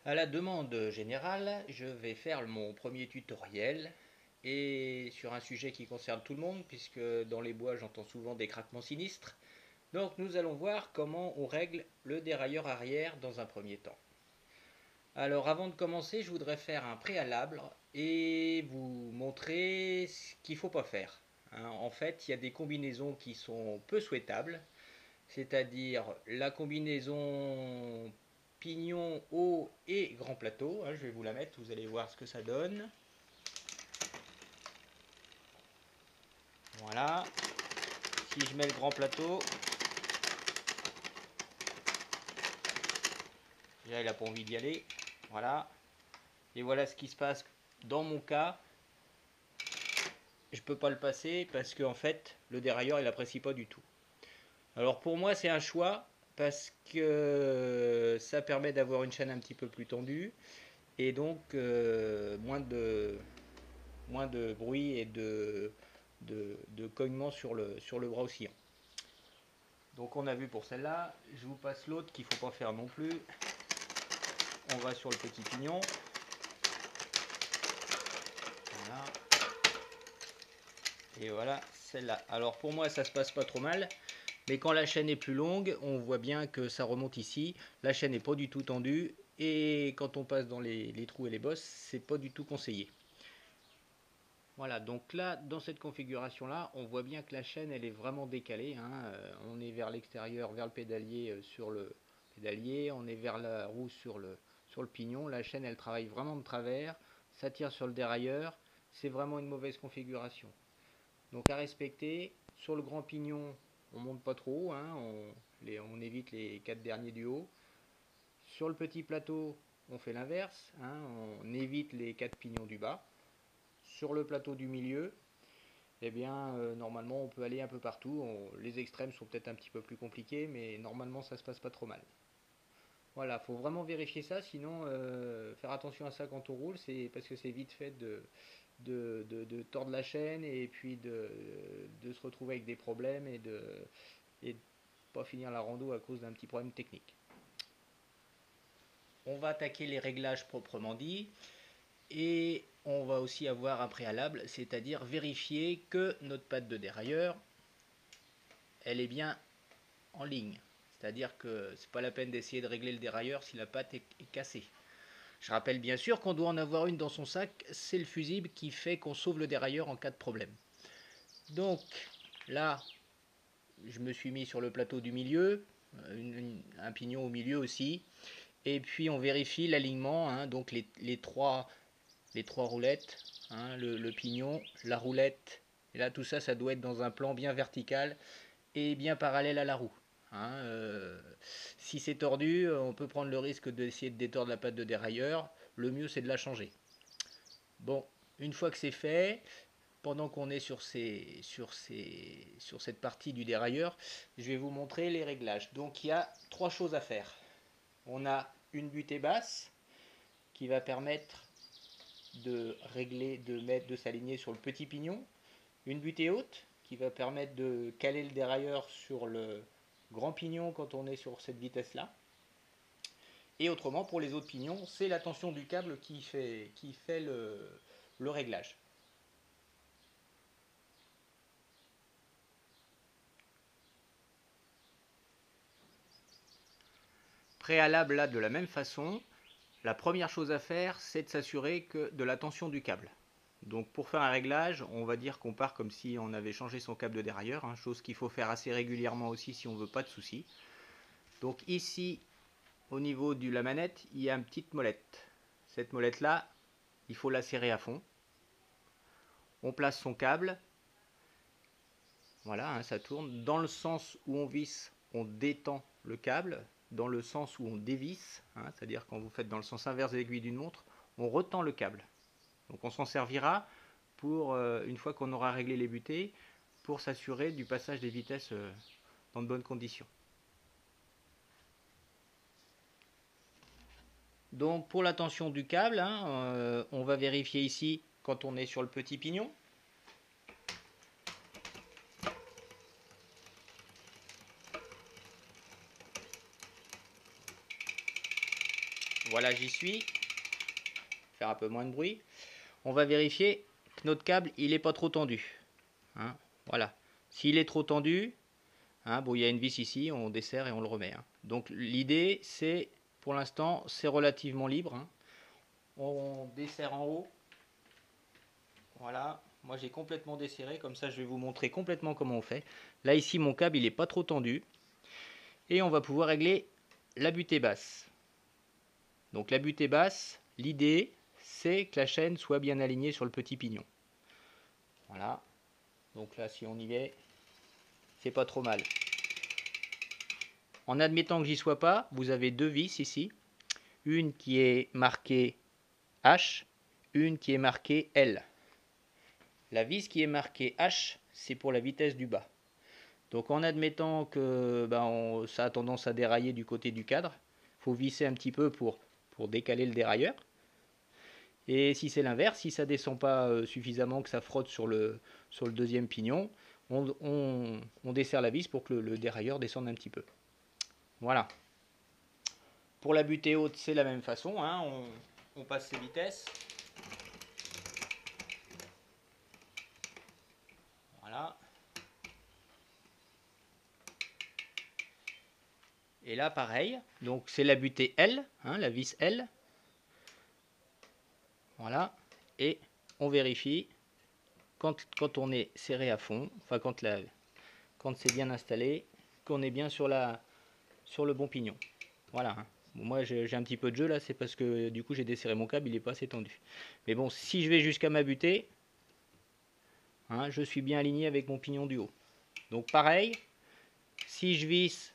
À la demande générale, je vais faire mon premier tutoriel et sur un sujet qui concerne tout le monde puisque dans les bois j'entends souvent des craquements sinistres. Donc nous allons voir comment on règle le dérailleur arrière dans un premier temps. Alors avant de commencer, je voudrais faire un préalable et vous montrer ce qu'il ne faut pas faire. En fait, il y a des combinaisons qui sont peu souhaitables, c'est-à-dire la combinaison pignon haut et grand plateau. Je vais vous la mettre, vous allez voir ce que ça donne. Voilà. Si je mets le grand plateau, déjà il n'a pas envie d'y aller. Voilà. Et voilà ce qui se passe dans mon cas. Je ne peux pas le passer parce qu'en fait, le dérailleur il n'apprécie pas du tout. Alors pour moi, c'est un choix parce que ça permet d'avoir une chaîne un petit peu plus tendue et donc moins de bruit et de cognement sur le bras oscillant. Donc on a vu pour celle-là, je vous passe l'autre qu'il ne faut pas faire non plus. On va sur le petit pignon. Voilà. Et voilà celle-là. Alors pour moi ça se passe pas trop mal, mais quand la chaîne est plus longue, on voit bien que ça remonte ici. La chaîne n'est pas du tout tendue et quand on passe dans les trous et les bosses, c'est pas du tout conseillé. Voilà, donc là, dans cette configuration-là, on voit bien que la chaîne, elle est vraiment décalée. On est vers l'extérieur, vers le pédalier sur le pédalier, on est vers la roue sur le pignon. La chaîne, elle travaille vraiment de travers, ça tire sur le dérailleur. C'est vraiment une mauvaise configuration. Donc à respecter, sur le grand pignon, on monte pas trop, on évite les 4 derniers du haut. Sur le petit plateau, on fait l'inverse, on évite les 4 pignons du bas. Sur le plateau du milieu, eh bien, normalement, on peut aller un peu partout. Les extrêmes sont peut-être un petit peu plus compliqués, mais normalement, ça se passe pas trop mal. Voilà, faut vraiment vérifier ça, sinon faire attention à ça quand on roule, c'est parce que c'est vite fait de tordre la chaîne et puis de se retrouver avec des problèmes et de pas finir la rando à cause d'un petit problème technique. On va attaquer les réglages proprement dit. Et on va aussi avoir un préalable, c'est-à-dire vérifier que notre patte de dérailleur, elle est bien en ligne. C'est-à-dire que c'est pas la peine d'essayer de régler le dérailleur si la patte est cassée. Je rappelle bien sûr qu'on doit en avoir une dans son sac, c'est le fusible qui fait qu'on sauve le dérailleur en cas de problème. Donc là, je me suis mis sur le plateau du milieu, un pignon au milieu aussi, et puis on vérifie l'alignement, donc les trois roulettes, le pignon, la roulette, et là tout ça, ça doit être dans un plan bien vertical et bien parallèle à la roue. Si c'est tordu, on peut prendre le risque d'essayer de détordre la patte de dérailleur. Le mieux, c'est de la changer. Bon, une fois que c'est fait, pendant qu'on est sur cette partie du dérailleur, je vais vous montrer les réglages. Donc il y a 3 choses à faire. On a une butée basse qui va permettre de régler, de s'aligner sur le petit pignon. Une butée haute qui va permettre de caler le dérailleur sur le grand pignon quand on est sur cette vitesse-là. Et autrement, pour les autres pignons, c'est la tension du câble qui fait le réglage. Préalable là de la même façon, la première chose à faire, c'est de s'assurer que de la tension du câble. Donc pour faire un réglage, on va dire qu'on part comme si on avait changé son câble de dérailleur, chose qu'il faut faire assez régulièrement aussi si on ne veut pas de soucis. Donc ici, au niveau de la manette, il y a une petite molette. Cette molette là, il faut la serrer à fond. On place son câble, voilà, ça tourne. Dans le sens où on visse, on détend le câble. Dans le sens où on dévisse, c'est-à-dire quand vous faites dans le sens inverse de l'aiguille d'une montre, on retend le câble. Donc on s'en servira pour, une fois qu'on aura réglé les butées, pour s'assurer du passage des vitesses dans de bonnes conditions. Donc pour la tension du câble, on va vérifier ici quand on est sur le petit pignon. voilà, j'y suis. Faire un peu moins de bruit. On va vérifier que notre câble, il n'est pas trop tendu. Hein, voilà. S'il est trop tendu, hein, bon, il y a une vis ici, on desserre et on le remet. Hein. Donc l'idée, c'est, pour l'instant, c'est relativement libre. Hein. On desserre en haut. Voilà. Moi, j'ai complètement desserré. Comme ça, je vais vous montrer complètement comment on fait. Là, ici, mon câble, il n'est pas trop tendu. Et on va pouvoir régler la butée basse. Donc la butée basse, l'idée, c'est que la chaîne soit bien alignée sur le petit pignon. Voilà. Donc là, si on y est, c'est pas trop mal. En admettant que j'y sois pas, vous avez deux vis ici. Une qui est marquée H, une qui est marquée L. La vis qui est marquée H, c'est pour la vitesse du bas. Donc en admettant que ça a tendance à dérailler du côté du cadre, il faut visser un petit peu pour décaler le dérailleur. Et si c'est l'inverse, si ça descend pas suffisamment, que ça frotte sur le deuxième pignon, on desserre la vis pour que le dérailleur descende un petit peu. Voilà. Pour la butée haute, c'est la même façon. Hein, on passe ses vitesses. Voilà. Et là, pareil. Donc c'est la butée L, hein, la vis L. Voilà. Et on vérifie quand on est serré à fond, enfin quand c'est bien installé, qu'on est bien sur le bon pignon. Voilà. Hein. Bon, moi j'ai un petit peu de jeu là, c'est parce que du coup j'ai desserré mon câble, il n'est pas assez tendu. Mais bon, si je vais jusqu'à ma butée, hein, je suis bien aligné avec mon pignon du haut. Donc pareil, si je visse,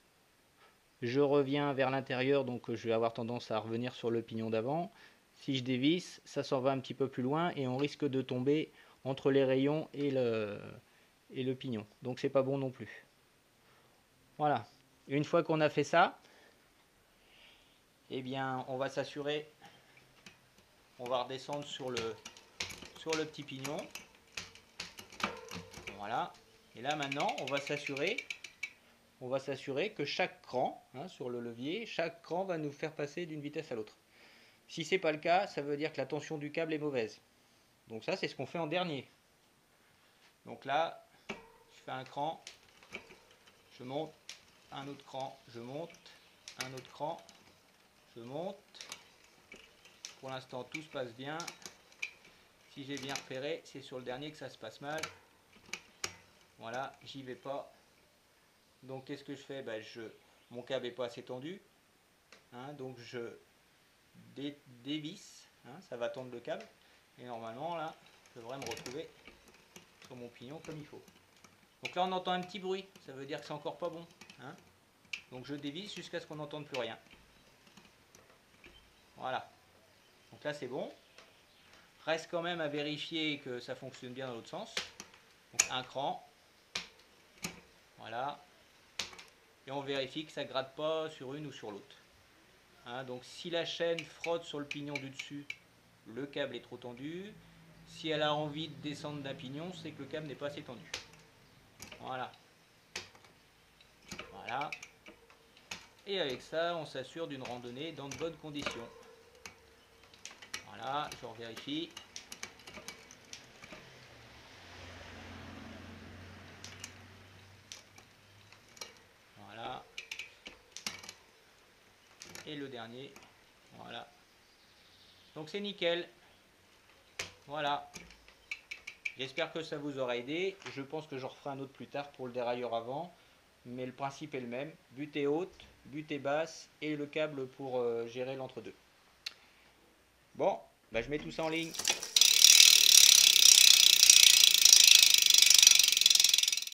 je reviens vers l'intérieur, donc je vais avoir tendance à revenir sur le pignon d'avant. Si je dévisse, ça s'en va un petit peu plus loin et on risque de tomber entre les rayons et le pignon. Donc c'est pas bon non plus. Voilà. Une fois qu'on a fait ça, eh bien on va s'assurer, on va redescendre sur le petit pignon. Voilà. Et là maintenant, on va s'assurer que chaque cran, hein, sur le levier, chaque cran va nous faire passer d'une vitesse à l'autre. Si ce n'est pas le cas, ça veut dire que la tension du câble est mauvaise. Donc ça, c'est ce qu'on fait en dernier. Donc là, je fais un cran, je monte, un autre cran, je monte, un autre cran, je monte. Pour l'instant, tout se passe bien. Si j'ai bien repéré, c'est sur le dernier que ça se passe mal. Voilà, j'y vais pas. Donc qu'est-ce que je fais? Mon câble n'est pas assez tendu. Hein, donc je dévisse, hein, ça va tendre le câble. Et normalement, là, je devrais me retrouver sur mon pignon comme il faut. Donc là, on entend un petit bruit. Ça veut dire que c'est encore pas bon. Hein. Donc je dévisse jusqu'à ce qu'on n'entende plus rien. Voilà. Donc là, c'est bon. Reste quand même à vérifier que ça fonctionne bien dans l'autre sens. Donc un cran. Voilà. Et on vérifie que ça ne gratte pas sur une ou sur l'autre. Hein, donc si la chaîne frotte sur le pignon du dessus, le câble est trop tendu. Si elle a envie de descendre d'un pignon, c'est que le câble n'est pas assez tendu. Voilà. Voilà. Et avec ça, on s'assure d'une randonnée dans de bonnes conditions. Voilà, je revérifie. Voilà. Et le dernier. Voilà. Donc c'est nickel. Voilà. J'espère que ça vous aura aidé. Je pense que je referai un autre plus tard pour le dérailleur avant. Mais le principe est le même. Butée haute, butée basse et le câble pour gérer l'entre-deux. Bon, je mets tout ça en ligne.